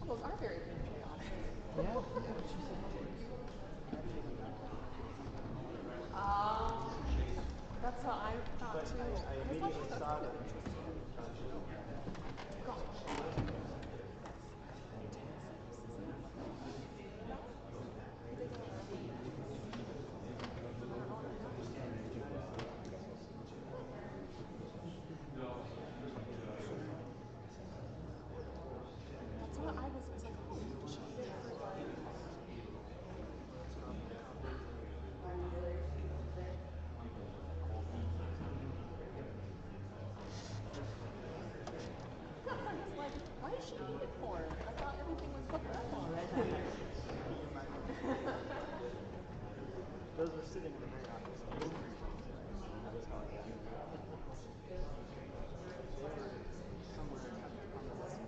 Those are very patriotic. That's how I thought too. I immediately saw that. That's what I was like, oh, she did it for like. I was like, why does she need it for? I thought everything was hooked up already. Those were sitting in the very opposite. That's how I got it. Somewhere on the list.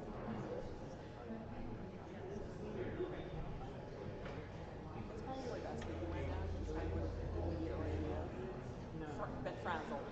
It's probably like us being right now, because I would have immediately been frazzled.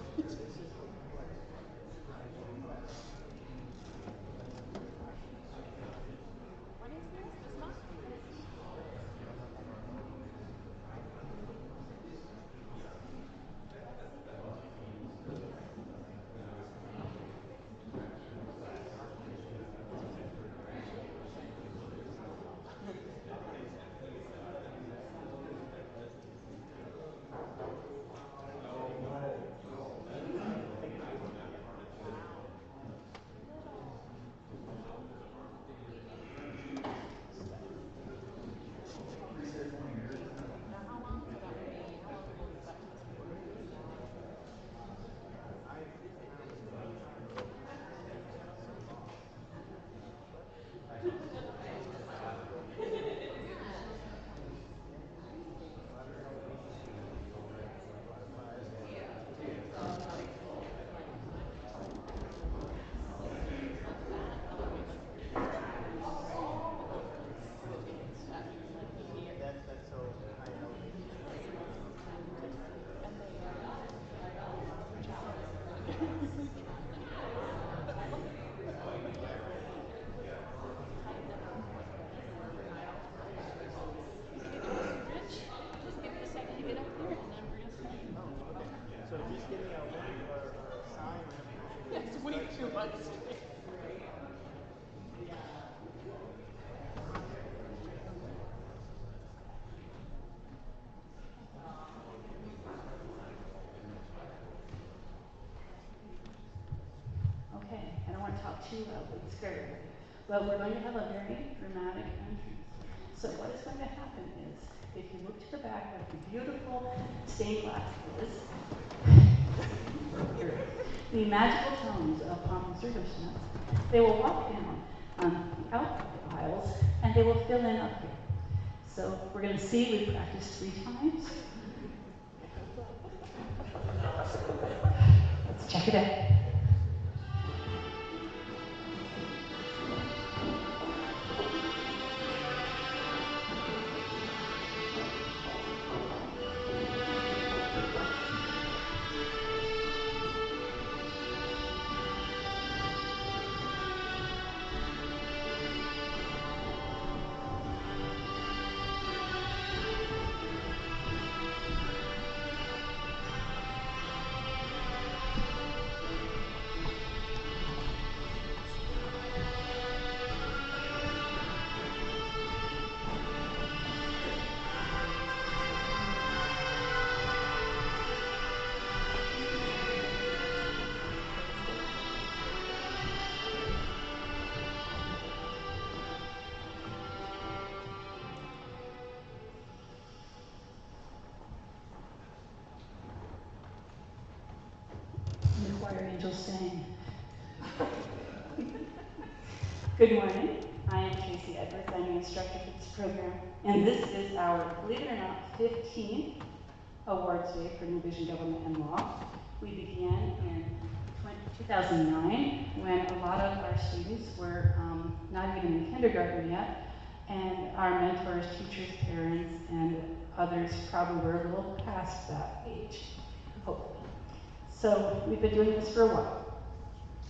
What is this? It's not. Now, how long will that be? How long will that test be? That's so high elevation. And they reach out. Rich, just give me a second to get up here, and then we're going to start. Oh, okay. So just give me a wink or a sign whenever you're ready to It's start. way too much. Okay, I don't want to talk too loudly, it's scary. But we're going to have a very dramatic entrance. So what is going to happen is, if you look to the back of the beautiful stained glass doors, the magical tones of pomp and circumstance, they will walk down the outside aisles, and they will fill in up here. So we're going to see, we practiced 3 times. check it out. The choir angels sang. Good morning. I am Tracy Edwards. I'm the instructor for this program. And this is our, believe it or not, 15th awards day for New Vision Government and Law. We began in 2009 when a lot of our students were not even in kindergarten yet, and our mentors, teachers, parents, and others probably were a little past that age, hopefully. So we've been doing this for a while.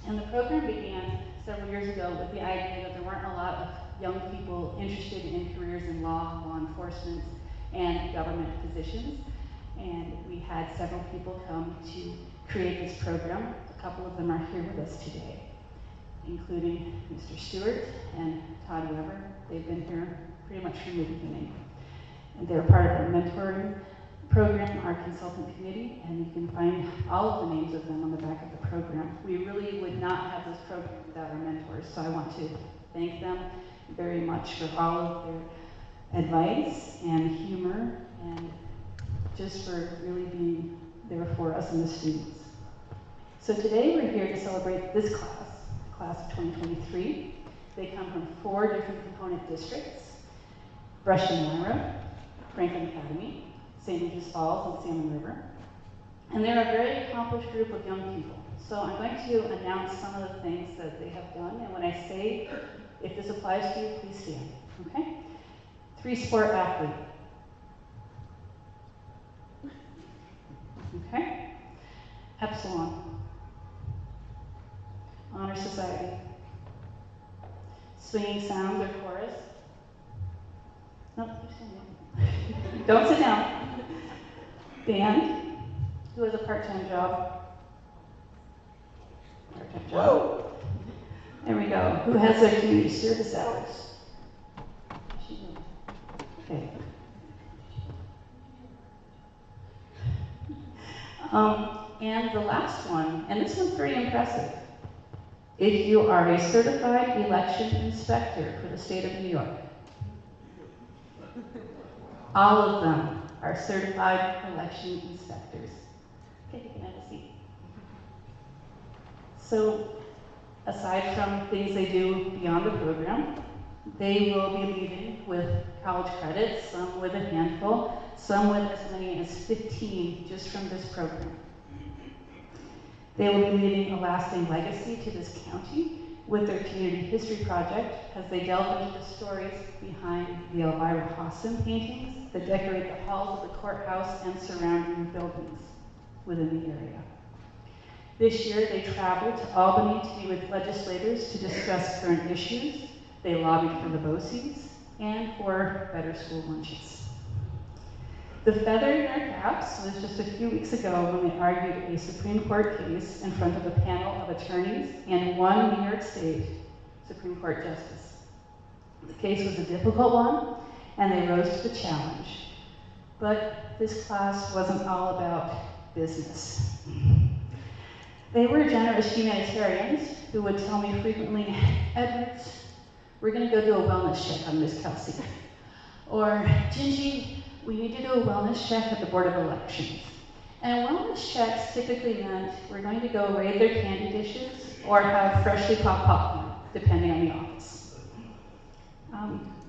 And the program began several years ago with the idea that there weren't a lot of young people interested in careers in law, law enforcement, and government positions. And we had several people come to create this program. A couple of them are here with us today, including Mr. Stewart and Todd Weber. They've been here pretty much from the beginning. And they're part of our mentoring program, our consultant committee, and you can find all of the names of them on the back of the program. We really would not have this program without our mentors, so I want to thank them very much for all of their advice and humor and just for really being there for us and the students. So today we're here to celebrate this class of 2023. They come from 4 different component districts: Brush-and-Myra, Franklin Academy, St. Regis Falls, and Salmon River. And they're a very accomplished group of young people. So I'm going to announce some of the things that they have done, and when I say if this applies to you, please stand, okay? 3-sport athlete. Okay? Epsilon. Honor Society. Swinging Sounds or Chorus. Nope, keep standing. Don't sit down. Band, who has a part-time job. Part-time job. Whoa. There we go. Who has their community service hours? Okay. And the last one, and this one's pretty impressive. If you are a certified election inspector for the state of New York, all of them are certified election inspectors. Okay, you can have a seat. So, aside from things they do beyond the program, they will be leaving with college credits, some with a handful, some with as many as 15 just from this program. They will be leaving a lasting legacy to this county with their community history project as they delve into the stories behind the Elvira Hawson paintings that decorate the halls of the courthouse and surrounding buildings within the area. This year, they traveled to Albany to meet with legislators to discuss current issues. They lobbied for the BOCES and for better school lunches. The feather in their caps was just a few weeks ago when they argued a Supreme Court case in front of a panel of attorneys and one New York State Supreme Court justice. The case was a difficult one, and they rose to the challenge. But this class wasn't all about business. They were generous humanitarians who would tell me frequently, Edwards, we're going to go do a wellness check on Miss Kelsey. Or, Gingy, we need to do a wellness check at the Board of Elections. And wellness checks typically meant we're going to go raid their candy dishes or have freshly popped popcorn, depending on the office.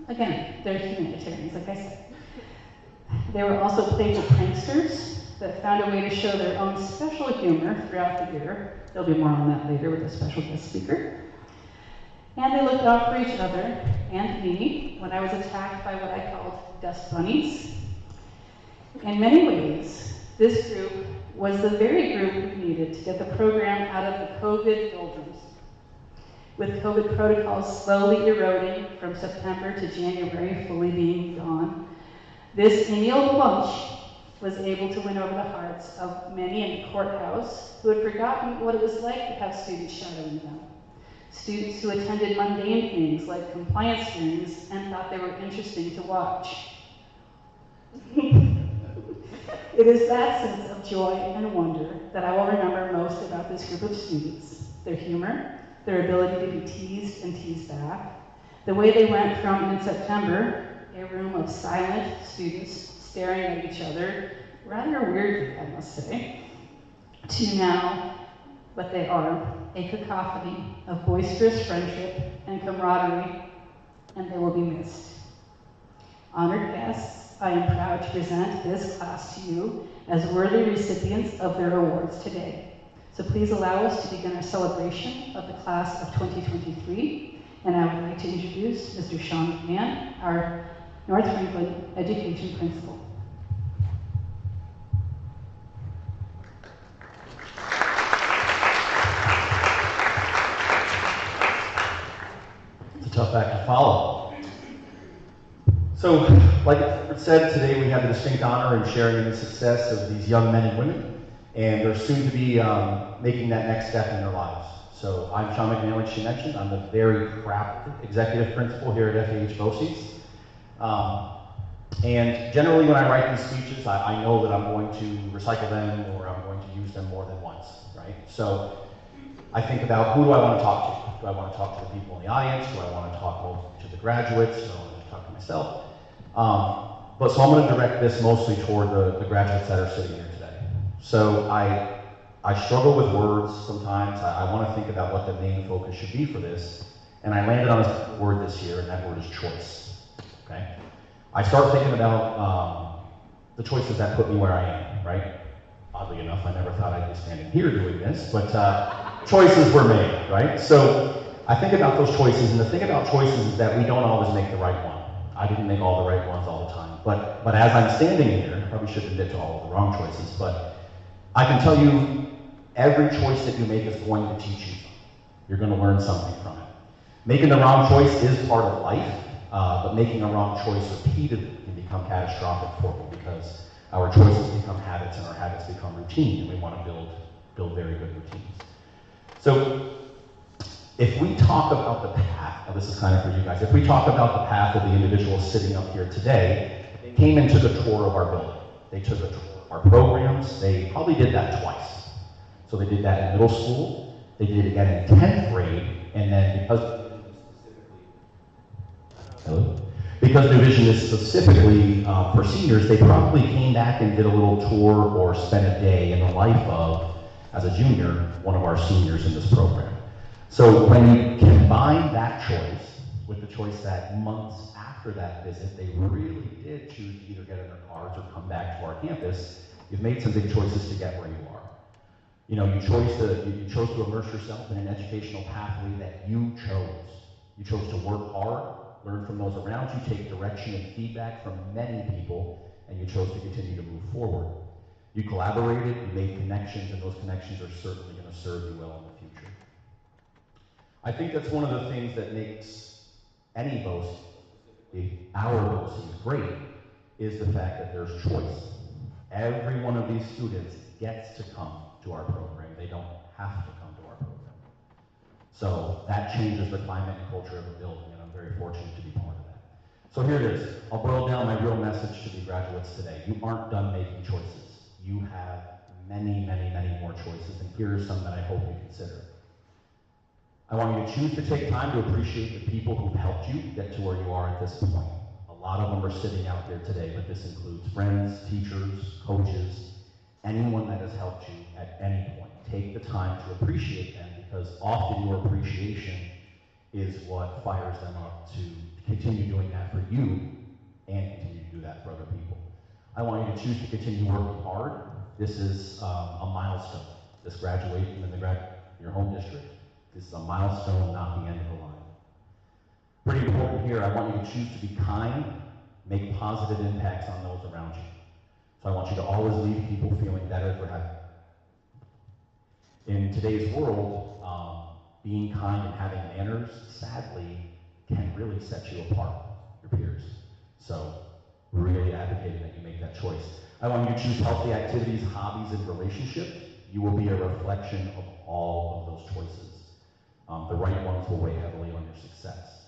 Again, they're humanitarians, like I said. They were also playful pranksters that that found a way to show their own special humor throughout the year. There'll be more on that later with a special guest speaker. And they looked out for each other and me when I was attacked by what I called dust bunnies. In many ways, this group was the very group we needed to get the program out of the COVID doldrums. With COVID protocols slowly eroding from September to January, fully being gone, this annual bunch was able to win over the hearts of many in the courthouse who had forgotten what it was like to have students shadowing them. Students who attended mundane things like compliance hearings and thought they were interesting to watch. It is that sense of joy and wonder that I will remember most about this group of students. Their humor, their ability to be teased and teased back, the way they went from, in September, a room of silent students staring at each other, rather weirdly, I must say, to now what they are, a cacophony of boisterous friendship and camaraderie, and they will be missed. Honored guests, I am proud to present this class to you as worthy recipients of their awards today. So please allow us to begin our celebration of the class of 2023, and I would like to introduce Mr. Sean McMahon, our North Franklin Education Principal. It's a tough act to follow. So, like it said, today we have the distinct honor in sharing in the success of these young men and women, and they're soon to be making that next step in their lives. So I'm Sean McMahon, like she mentioned. I'm the very proud executive principal here at FEH BOCES. And generally when I write these speeches, I know that I'm going to recycle them or I'm going to use them more than once, right? So I think about who do I want to talk to? Do I want to talk to the people in the audience? Do I want to talk more to the graduates? Do I want to talk to myself? But so I'm going to direct this mostly toward the graduates that are sitting here today. So I struggle with words sometimes. I want to think about what the main focus should be for this. And I landed on a word this year, and that word is choice. Okay? I start thinking about the choices that put me where I am, right? Oddly enough, I never thought I'd be standing here doing this, but choices were made, right? So I think about those choices, and the thing about choices is that we don't always make the right one. I didn't make all the right ones all the time, but as I'm standing here, I probably shouldn't admit to all of the wrong choices, but I can tell you every choice that you make is going to teach you something. You're going to learn something from it. Making the wrong choice is part of life, but making a wrong choice repeatedly can become catastrophic for you because our choices become habits and our habits become routine, and we want to build very good routines. So if we talk about the path, now this is kind of for you guys, if we talk about the path of the individuals sitting up here today, they came and took a tour of our building. They took a tour of our programs. They probably did that twice. So they did that in middle school, they did it again in 10th grade, and then because division is specifically for seniors, they probably came back and did a little tour or spent a day in the life of, as a junior, one of our seniors in this program. So when you combine that choice with the choice that months after that visit, they really did choose to either get in their cars or come back to our campus, you've made some big choices to get where you are. You know, you chose to immerse yourself in an educational pathway that you chose. You chose to work hard, learn from those around you, take direction and feedback from many people, and you chose to continue to move forward. You collaborated, you made connections, and those connections are certainly going to serve you well in the future. I think that's one of the things that makes any BOCES, our BOCES, great, is the fact that there's choice. Every one of these students gets to come to our program. They don't have to come to our program. So that changes the climate and culture of the building, and I'm very fortunate to be part of that. So here it is. I'll boil down my real message to the graduates today. You aren't done making choices. You have many, many, many more choices, and here are some that I hope you consider. I want you to choose to take time to appreciate the people who've helped you get to where you are at this point. A lot of them are sitting out there today, but this includes friends, teachers, coaches, anyone that has helped you at any point. Take the time to appreciate them, because often your appreciation is what fires them up to continue doing that for you and continue to do that for other people. I want you to choose to continue working hard, This is a milestone. This graduation in your home district, this is a milestone, not the end of the line. Pretty important here, I want you to choose to be kind, make positive impacts on those around you. So I want you to always leave people feeling better for having. In today's world, being kind and having manners, sadly, can really set you apart, your peers. So we're really advocating that you make that choice. I want you to choose healthy activities, hobbies, and relationships. You will be a reflection of all of those choices. The right ones will weigh heavily on your success.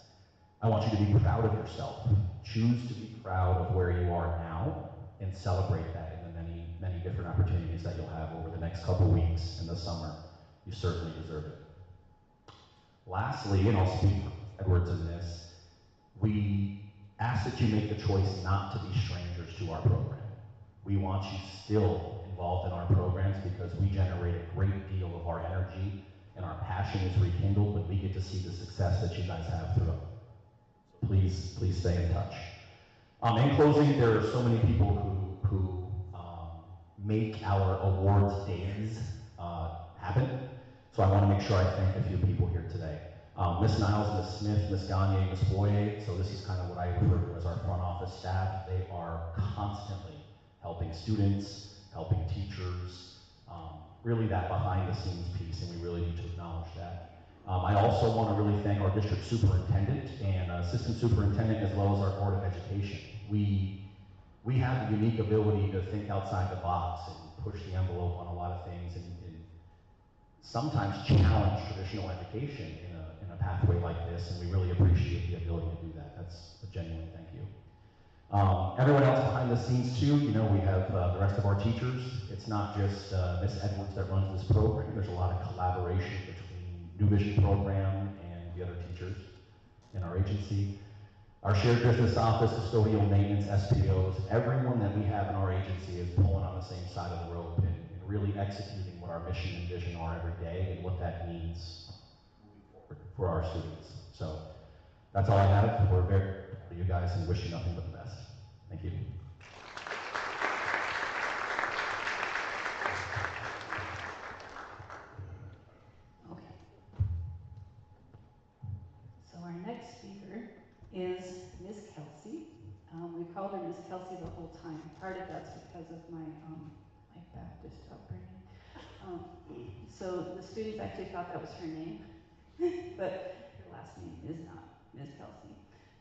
I want you to be proud of yourself. Choose to be proud of where you are now and celebrate that in the many, many different opportunities that you'll have over the next couple weeks in the summer. You certainly deserve it. Lastly, and I'll speak for Edwards in this, we ask that you make the choice not to be strangers to our program. We want you still involved in our programs because we generate a great deal of our energy and our passion is rekindled when we get to see the success that you guys have through it. So please stay in touch. In closing, there are so many people who make our awards days happen. So I want to make sure I thank a few people here today. Ms. Niles, Ms. Smith, Ms. Gagne, Ms. Boye, so this is kind of what I refer to as our front office staff. They are constantly helping students, helping teachers, really that behind the scenes piece, and we really need to acknowledge that. I also want to really thank our district superintendent and assistant superintendent as well as our Board of Education. We have the unique ability to think outside the box and push the envelope on a lot of things and sometimes challenge traditional education in a pathway like this, and we really appreciate the ability to do that. That's a genuine thank you. Everyone else behind the scenes too, you know, we have the rest of our teachers. It's not just Ms. Edwards that runs this program. There's a lot of collaboration between New Vision program and the other teachers in our agency. Our shared business office, custodial maintenance, SPOs, everyone that we have in our agency is pulling on the same side of the rope and really executing what our mission and vision are every day and what that means moving forward for our students. So that's all I have. We're very proud of you guys and wish you nothing but the best. Thank you. Okay. So our next speaker is Miss Kelsey. We called her Miss Kelsey the whole time. Part of that's because of my Baptist upbringing. So the students actually thought that was her name, but her last name is not Miss Kelsey.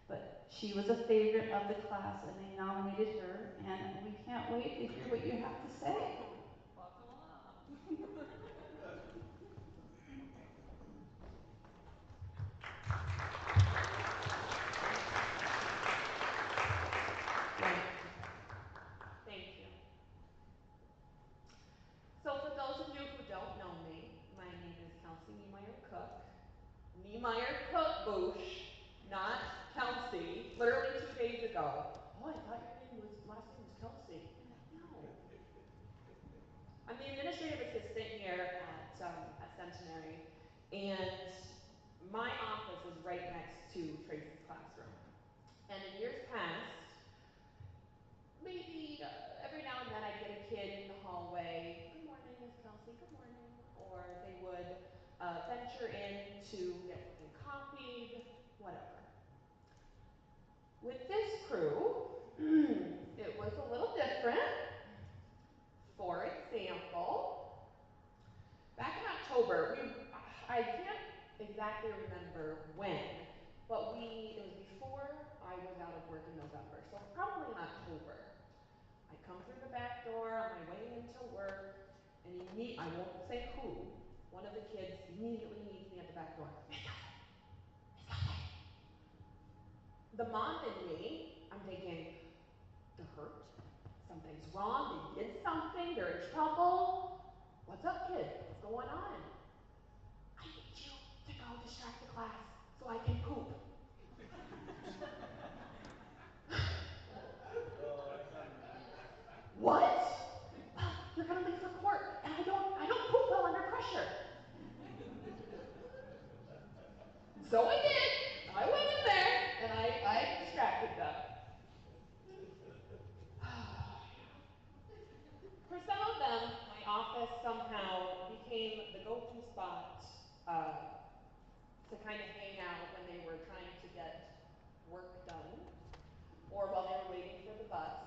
But she was a favorite of the class, and they nominated her, and we can't wait to hear what you have to say. Welcome along. Thank you. So for those of you who don't know me, my name is Kelsey Niemeyer-Cook. Niemeyer-Cook, not Kelsey. Literally 2 days ago. Oh, I thought your last name was Kelsey. No. I'm the administrative assistant here at Centenary, and my office is right next to Tracy's classroom. And in years past, maybe every now and then I'd get a kid in the hallway, good morning, Miss Kelsey, good morning, or they would venture in to get something copied, whatever. With this crew, it was a little different. For example, back in October, I can't exactly remember when, but it was before I was out of work in November, so probably in October. I come through the back door on my way into work, and I won't say who, one of the kids immediately meets me at the back door. Miss Kelsey, Miss Kelsey. The mom in me, I'm thinking, they're hurt, something's wrong, they did something, they're in trouble. What's up, kid? What's going on? I need you to go distract the class so I can poop. What? You're gonna leave for court, and I don't poop well under pressure. So I did. I went in there, and I distracted them. For some of them, office somehow became the go-to spot to kind of hang out when they were trying to get work done or while they were waiting for the bus.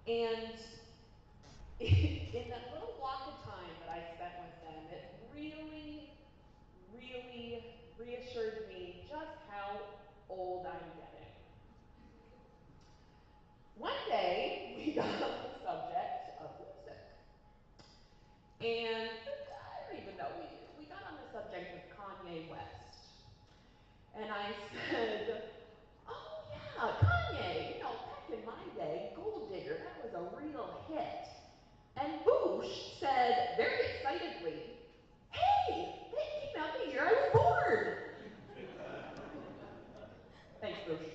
And in that little block of time that I spent with them, it really, really reassured me just how old I'm getting. One day, we got on the subject of music. And I don't even know, we got on the subject of Kanye West. And I said, oh yeah, Kanye, back in my day, Gold Digger, that was a real hit. And Boosh said, very excitedly, hey, that came out the year I was born. Thanks, Boosh.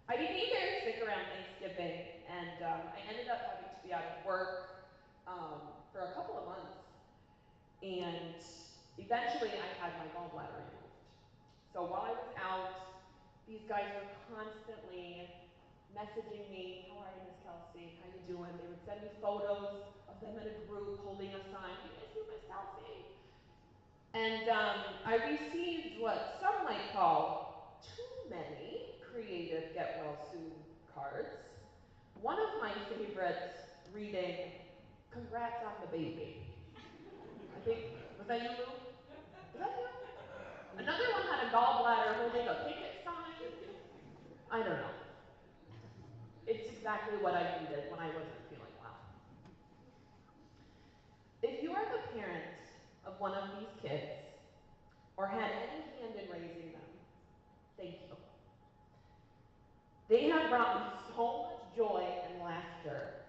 I didn't either stick around Thanksgiving, and I ended up having to be out of work for a couple of months. And eventually I had my gallbladder removed. So while I was out, these guys were constantly messaging me, how are you, Miss Kelsey? How you doing? They would send me photos of them in a group holding a sign, we miss you, Miss Kelsey. And I received what some might call too many creative get well soon cards. One of my favorites reading, congrats on the baby. I think, was that you, Lou? Was that you? Another one had a gallbladder holding a picket sign. I don't know. It's exactly what I needed when I wasn't feeling well. If you are the parent of one of these kids, or had any hand in raising them, thank you. They have brought me so much joy and laughter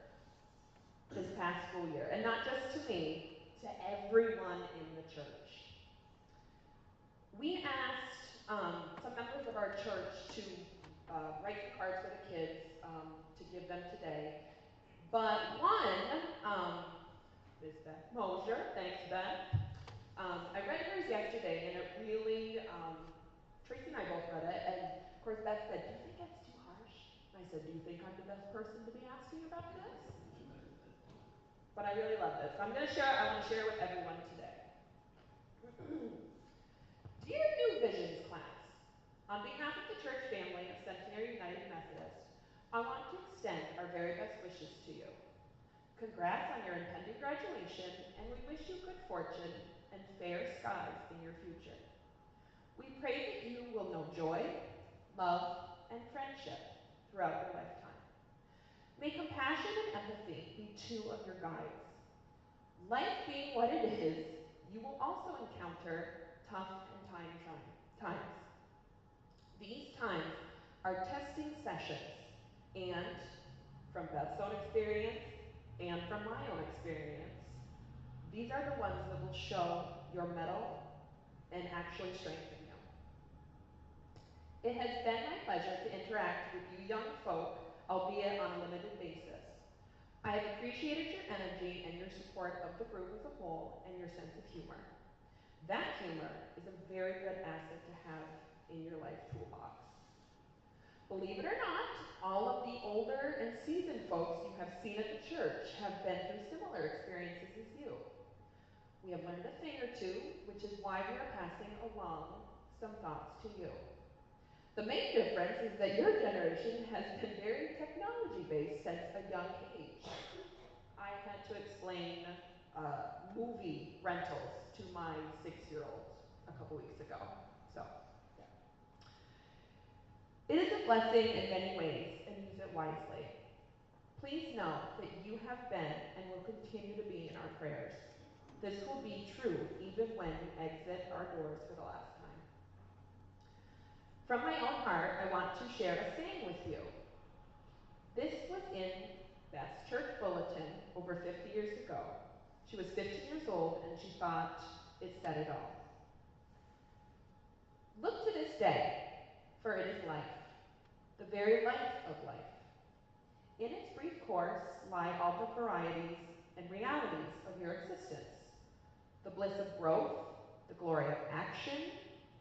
this past school year, and not just to me, to everyone in the church. We asked some members of our church to write some cards for the kids to give them today, but one, is Beth Mosier, thanks Beth. I read hers yesterday, and it really, Tracy and I both read it, and of course Beth said, do you think that's too harsh? And I said, do you think I'm the best person to be asking about this? But I really love this. So I want to share it with everyone today. Dear New Visions class, on behalf of the church family of Centenary United Methodist, I want to extend our very best wishes to you. Congrats on your impending graduation, and we wish you good fortune and fair skies in your future. We pray that you will know joy, love, and friendship throughout your lifetime. May compassion and empathy be two of your guides. Life being what it is, you will also encounter tough and trying times. These times are testing sessions, and from Beth's own experience and from my own experience, these are the ones that will show your mettle and actually strengthen you. It has been my pleasure to interact with you young folk, albeit on a limited basis. I have appreciated your energy and your support of the group as a whole and your sense of humor. That humor is a very good asset to have in your life toolbox. Believe it or not, all of the older and seasoned folks you have seen at the church have been through similar experiences as you. We have learned a thing or two, which is why we are passing along some thoughts to you. The main difference is that your generation has been very technology-based since a young age. I had to explain movie rentals to my 6-year-old a couple weeks ago. So, yeah. It is a blessing in many ways, and use it wisely. Please know that you have been and will continue to be in our prayers. This will be true even when you exit our doors for the last time. From my own heart, I want to share a saying with you. This was in Beth's church bulletin over 50 years ago. She was 15 years old, and she thought it said it all. Look to this day, for it is life, the very life of life. In its brief course lie all the varieties and realities of your existence, the bliss of growth, the glory of action,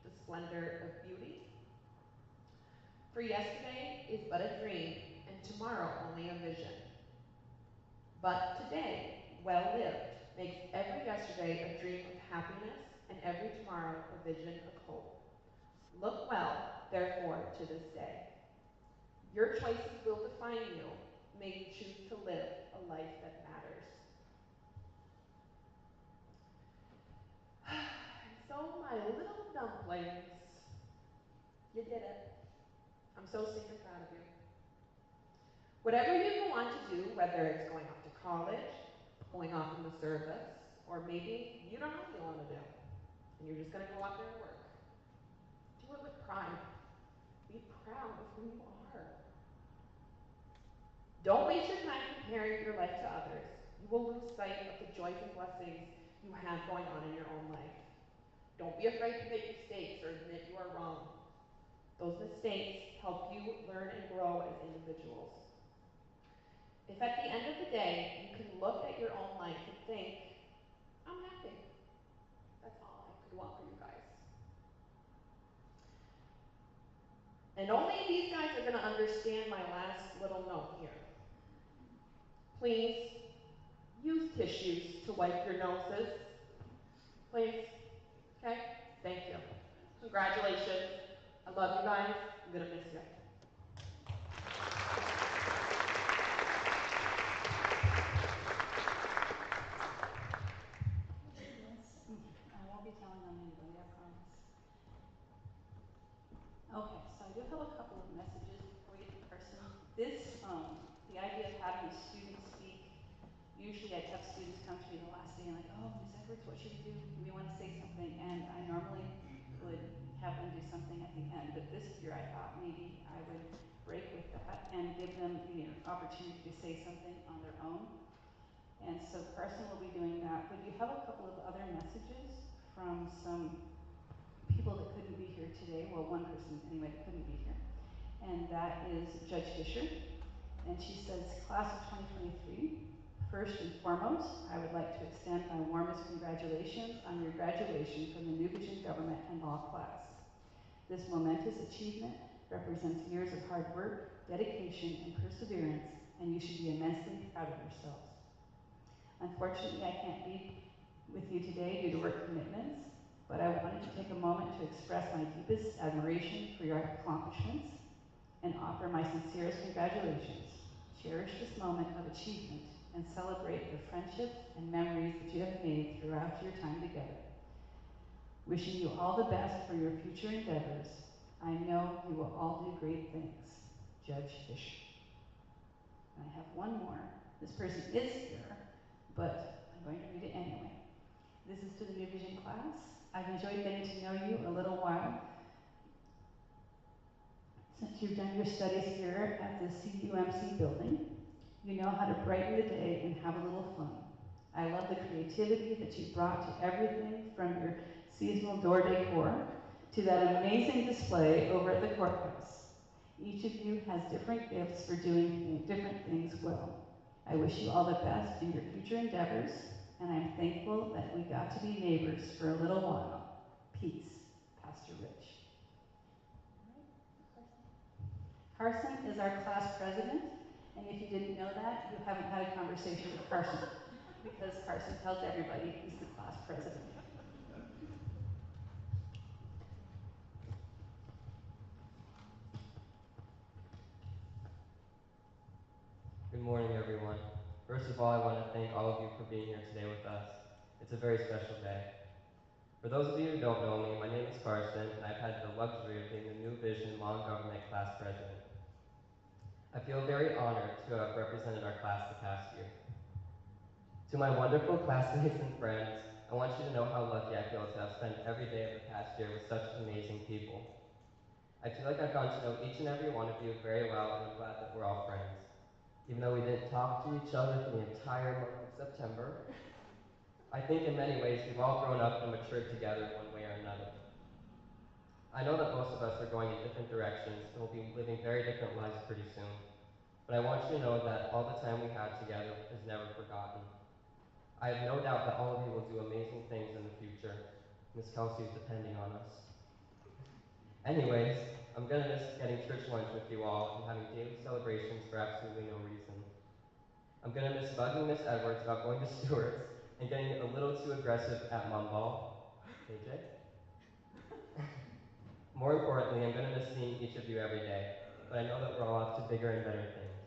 the splendor of beauty. For yesterday is but a dream, and tomorrow only a vision. But today, well lived, makes every yesterday a dream of happiness and every tomorrow a vision of hope. Look well, therefore, to this day. Your choices will define you. May you choose to live a life that matters. And so, my little dumplings, you did it. I'm so stinking proud of you. Whatever you go on to do, whether it's going off to college, going off in the service, or maybe you don't know what you want to do, and you're just going to go out there and work. Do it with pride. Be proud of who you are. Don't waste your time comparing your life to others. You will lose sight of the joys and blessings you have going on in your own life. Don't be afraid to make mistakes or admit you are wrong. Those mistakes help you learn and grow as individuals. If at the end of the day you can look at your own life and think, I'm happy, that's all I could want for you guys. And only these guys are going to understand my last little note here. Please use tissues to wipe your noses. Please. Okay? Thank you. Congratulations. I love you guys. I'm going to miss you. Yes, I won't be telling on anybody, I promise. Okay, so I do have a couple of messages for you in person. The idea of having a student speak, usually I have students come to me the last day and like, oh, Ms. Edwards, what should we do? We want to say something, and I normally would have them do something at the end, but this year I thought maybe I would break with that and give them the opportunity to say something on their own. And so Carson will be doing that, but you have a couple of other messages from some people that couldn't be here today. Well, one person anyway that couldn't be here. And that is Judge Fisher. And she says, class of 2023, first and foremost, I would like to extend my warmest congratulations on your graduation from the New Vision Government and Law class. This momentous achievement represents years of hard work, dedication, and perseverance, and you should be immensely proud of yourselves. Unfortunately, I can't be with you today due to work commitments, but I wanted to take a moment to express my deepest admiration for your accomplishments and offer my sincerest congratulations. Cherish this moment of achievement and celebrate the friendships and memories that you have made throughout your time together. Wishing you all the best for your future endeavors. I know you will all do great things. Judge Fisher. And I have one more. This person is here, but I'm going to read it anyway. This is to the New Vision class. I've enjoyed getting to know you a little while since you've done your studies here at the CUMC building. You know how to brighten the day and have a little fun. I love the creativity that you brought to everything from your seasonal door decor to that amazing display over at the courthouse. Each of you has different gifts for doing different things well. I wish you all the best in your future endeavors, and I'm thankful that we got to be neighbors for a little while. Peace, Pastor Rich. Carson is our class president, and if you didn't know that, you haven't had a conversation with Carson, because Carson tells everybody he's the class president. Good morning, everyone. First of all, I want to thank all of you for being here today with us. It's a very special day. For those of you who don't know me, my name is Carson, and I've had the luxury of being the New Vision Law and Government class president. I feel very honored to have represented our class the past year. To my wonderful classmates and friends, I want you to know how lucky I feel to have spent every day of the past year with such amazing people. I feel like I've gotten to know each and every one of you very well, and I'm glad that we're all friends. Even though we didn't talk to each other for the entire month of September, I think in many ways we've all grown up and matured together one way or another. I know that most of us are going in different directions and will be living very different lives pretty soon, but I want you to know that all the time we had together is never forgotten. I have no doubt that all of you will do amazing things in the future. Miss Kelsey is depending on us. Anyways, I'm gonna miss getting church lunch with you all and having daily celebrations for absolutely no reason. I'm gonna miss bugging Miss Edwards about going to Stewart's and getting a little too aggressive at mum ball. KJ? More importantly, I'm gonna miss seeing each of you every day, but I know that we're all off to bigger and better things.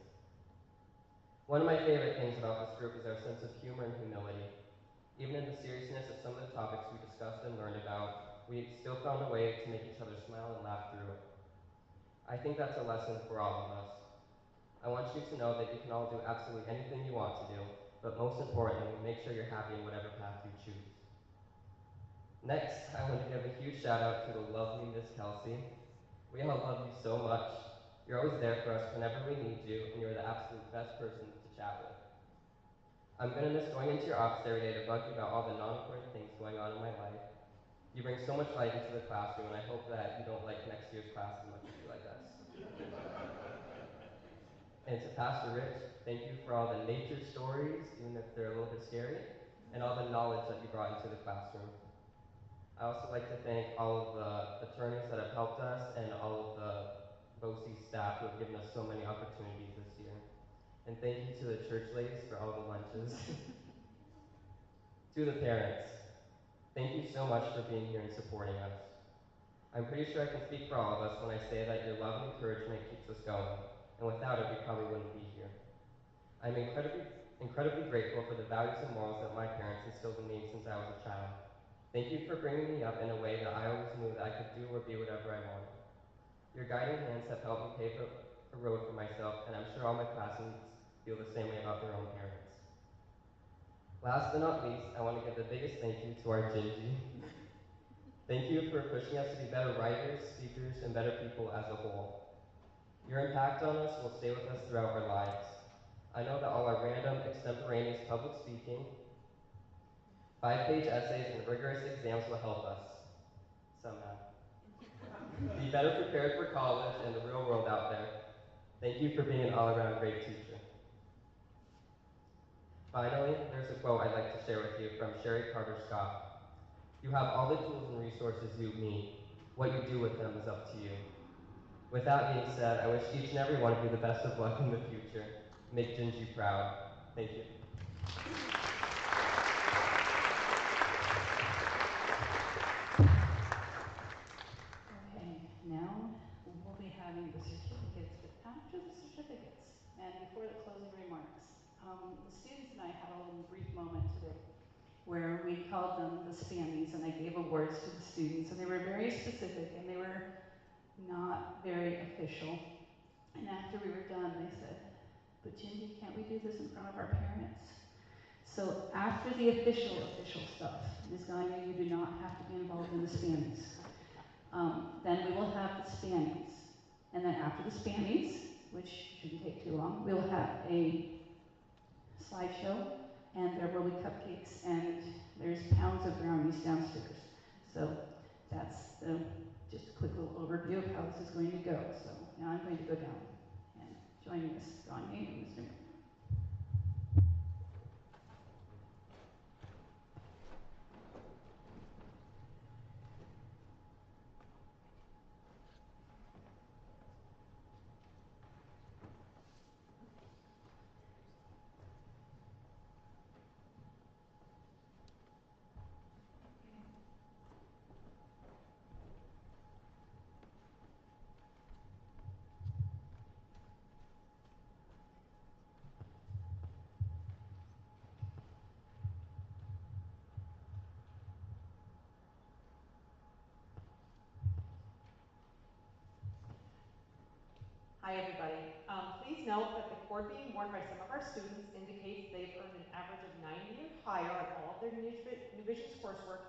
One of my favorite things about this group is our sense of humor and humility. Even in the seriousness of some of the topics we discussed and learned about, we still found a way to make each other smile and laugh through it. I think that's a lesson for all of us. I want you to know that you can all do absolutely anything you want to do, but most importantly, make sure you're happy in whatever path you choose. Next, I want to give a huge shout out to the lovely Miss Kelsey. We all love you so much. You're always there for us whenever we need you, and you're the absolute best person to chat with. I'm gonna miss going into your office every day to bug you about all the non-important things going on in my life. You bring so much light into the classroom, and I hope that you don't like next year's class as much as you like us. And to Pastor Rich, thank you for all the nature stories, even if they're a little bit scary, and all the knowledge that you brought into the classroom. I also like to thank all of the attorneys that have helped us and all of the BOCES staff who have given us so many opportunities this year. And thank you to the church ladies for all the lunches. To the parents, thank you so much for being here and supporting us. I'm pretty sure I can speak for all of us when I say that your love and encouragement keeps us going, and without it, we probably wouldn't be here. I'm incredibly grateful for the values and morals that my parents instilled in me since I was a child. Thank you for bringing me up in a way that I always knew that I could do or be whatever I wanted. Your guiding hands have helped me pave a road for myself, and I'm sure all my classmates feel the same way about their own parents. Last but not least, I want to give the biggest thank you to our Gingy. Thank you for pushing us to be better writers, speakers, and better people as a whole. Your impact on us will stay with us throughout our lives. I know that all our random, extemporaneous public speaking, 5-page essays, and rigorous exams will help us, somehow. Be better prepared for college and the real world out there. Thank you for being an all-around great teacher. Finally, there's a quote I'd like to share with you from Sherry Carter Scott. You have all the tools and resources you need. What you do with them is up to you. With that being said, I wish each and every one of you the best of luck in the future. Make Gingy proud. Thank you. Okay, now we'll be having the certificates, but after the certificates and before the closing remarks, the students and I had a little brief moment today where we called them the Spammies, and I gave awards to the students, and they were very specific, and they were not very official. And after we were done, they said, but Gingy, can't we do this in front of our parents? So after the official stuff, Ms. Gagne, you do not have to be involved in the Spammies. Then we will have the Spammies. And then after the Spammies, which shouldn't take too long, we'll have a slideshow, and there will be cupcakes, and there's pounds of brownies downstairs. So that's just a quick little overview of how this is going to go. So now I'm going to go down and join Ms. Gagne and Mr. Miller. Hi, everybody. Please note that the cord being worn by some of our students indicates they've earned an average of 90 or higher on all of their New Visions coursework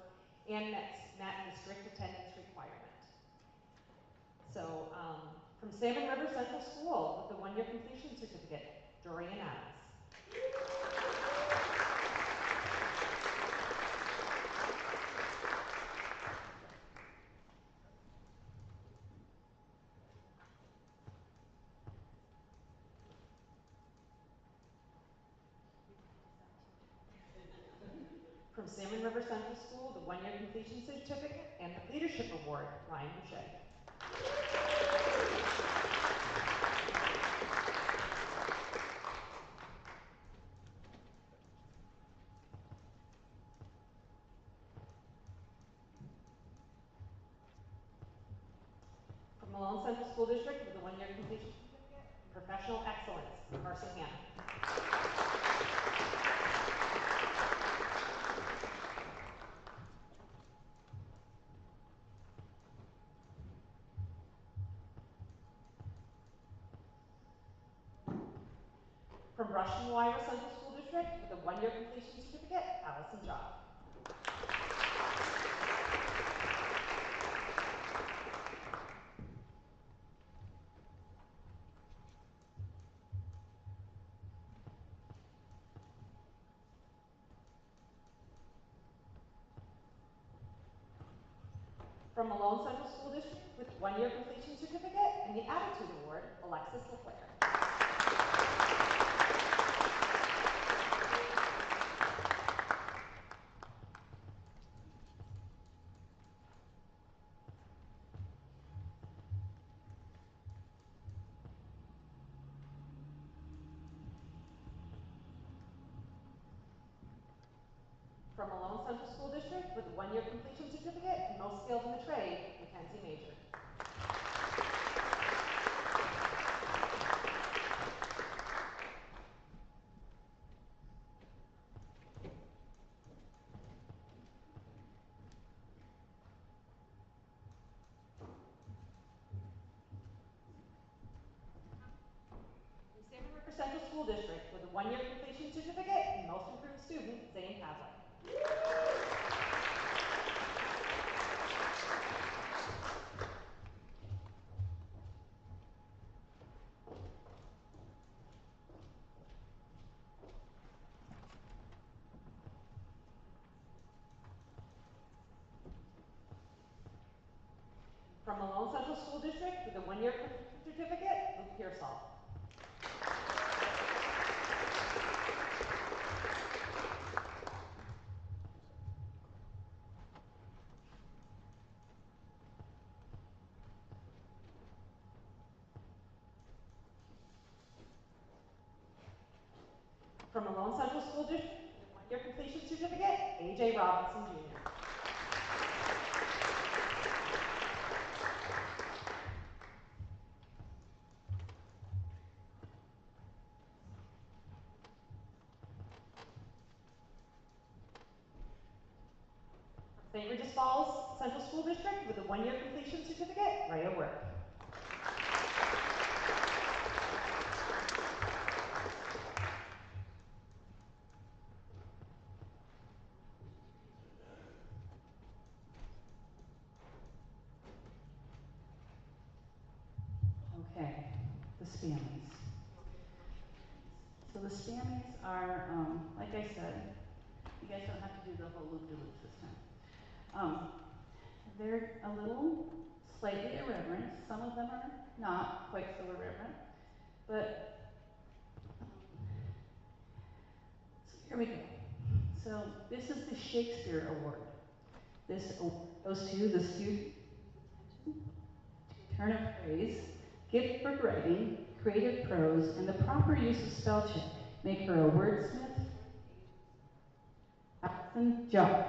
and met the strict attendance requirement. So, from Salmon River Central School with the 1-year completion certificate, Dorian Adams. From Salmon River Central School, the 1-year completion certificate and the leadership award, Ryan Boucher. Central School District with a 1-year completion certificate in professional excellence, Carson Hanna. From Rushden Wyra Central School District with a 1-year completion certificate, Allison Job. From Malone Central School District with 1-year completion certificate and the Attitude Award, Alexis LeClaire. From Malone Central School District with a 1-year completion certificate and most skilled in the trade, Mackenzie Major. From Salmon River Central School District with a 1-year completion certificate and most improved student, Zane Pavlik. From Malone Central School District with a 1-year certificate, Luke Pearsall. From Malone Central School District with a 1-year completion certificate, A.J. Robinson Jr. St. Regis Falls Central School District with a 1-year completion certificate, Rhea Work. Okay, the Spammies. So the Spammies are, like I said, you guys don't have to do the whole loop-de-loop this time. They're a little slightly irreverent. Some of them are not quite so irreverent, but so here we go. So this is the Shakespeare Award. This award goes to the student turn of phrase, gift for writing, creative prose, and the proper use of spell check make her a wordsmith. Allison Job.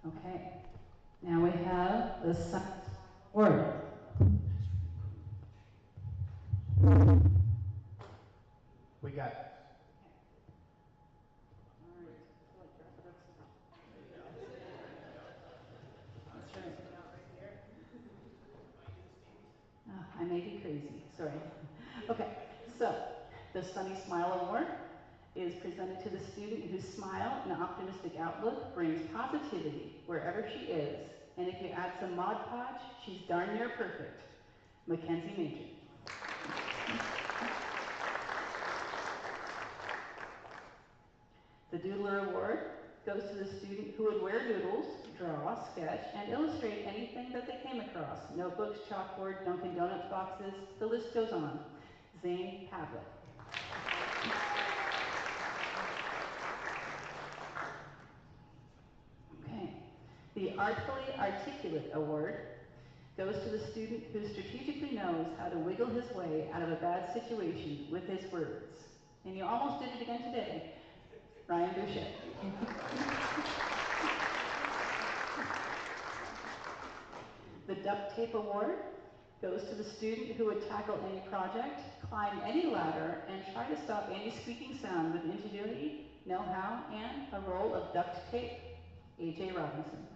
Okay, now we have the Science Award. We got That's right. I may be crazy, sorry. Okay, so the Sunny Smile Award is presented to the student whose smile and optimistic outlook brings positivity wherever she is. And if you add some Mod Podge, she's darn near perfect. Mackenzie Major. The Doodler Award goes to the student who would wear doodles, draw, sketch, and illustrate anything that they came across. Notebooks, chalkboard, Dunkin' Donuts boxes, the list goes on. Zane Pavlik. Okay. The Artfully Articulate Award goes to the student who strategically knows how to wiggle his way out of a bad situation with his words. And you almost did it again today. Ryan Boucher. The duct tape award goes to the student who would tackle any project, climb any ladder, and try to stop any squeaking sound with ingenuity, know-how, and a roll of duct tape. A.J. Robinson.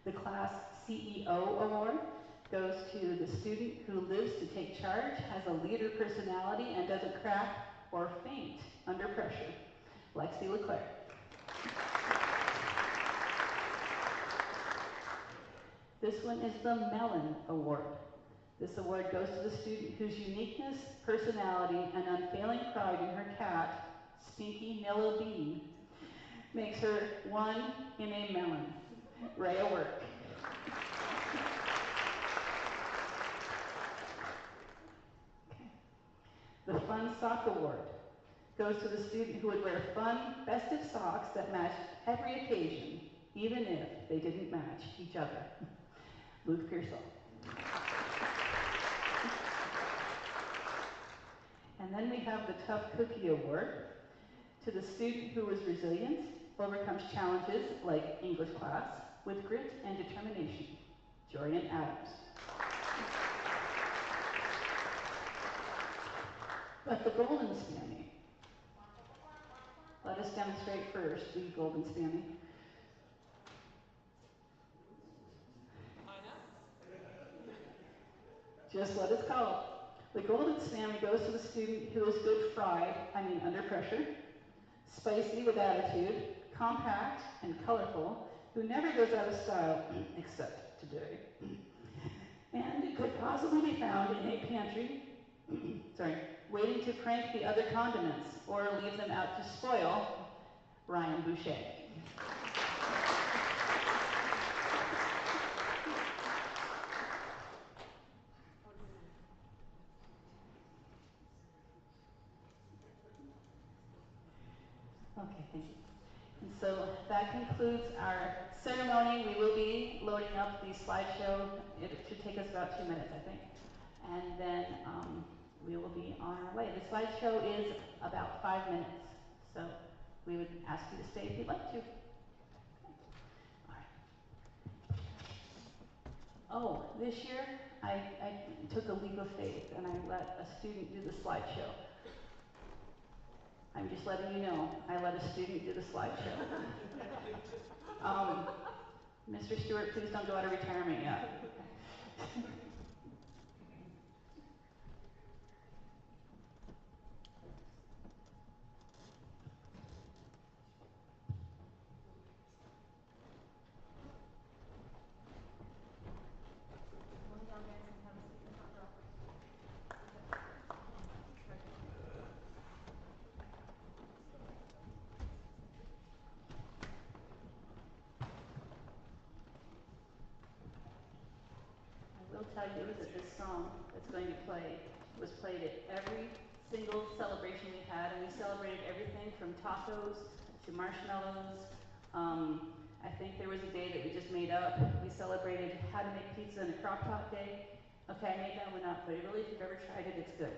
The class CEO award goes to the student who lives to take charge, has a leader personality, and doesn't crack or faint under pressure. Lexi Leclerc. This one is the Malone Award. This award goes to the student whose uniqueness, personality, and unfailing pride in her cat, Stinky Nilla Bean, makes her one in a melon. Rhea Work. Okay. The Fun Sock Award goes to the student who would wear fun, festive socks that matched every occasion, even if they didn't match each other. Luke Pearsall. And then we have the Tough Cookie Award to the student who is resilient, overcomes challenges like English class with grit and determination. Jorian Adams. But the Golden Spammy. Let us demonstrate first the Golden Spammy. Just what it's called. The Golden Spammy goes to the student who is good fried, under pressure, spicy with attitude, compact and colorful, who never goes out of style, except today, and it could possibly be found in a pantry, waiting to crank the other condiments or leave them out to spoil. Ryan Boucher. Okay, thank you. And so that concludes our ceremony. We will be loading up the slideshow. It should take us about 2 minutes, I think. And then we will be on our way. The slideshow is about 5 minutes. So we would ask you to stay if you'd like to. All right. Oh, this year I took a leap of faith and I let a student do the slideshow. I'm just letting you know, I let a student do the slideshow. Mr. Stewart, please don't go out of retirement yet. I will tell you that this song that's going to play was played at every single celebration we had, and we celebrated everything from tacos to marshmallows. I think there was a day that we just made up. We celebrated how to make pizza in a crock pot day. Okay, I made that one up, but really, if you've ever tried it, it's good.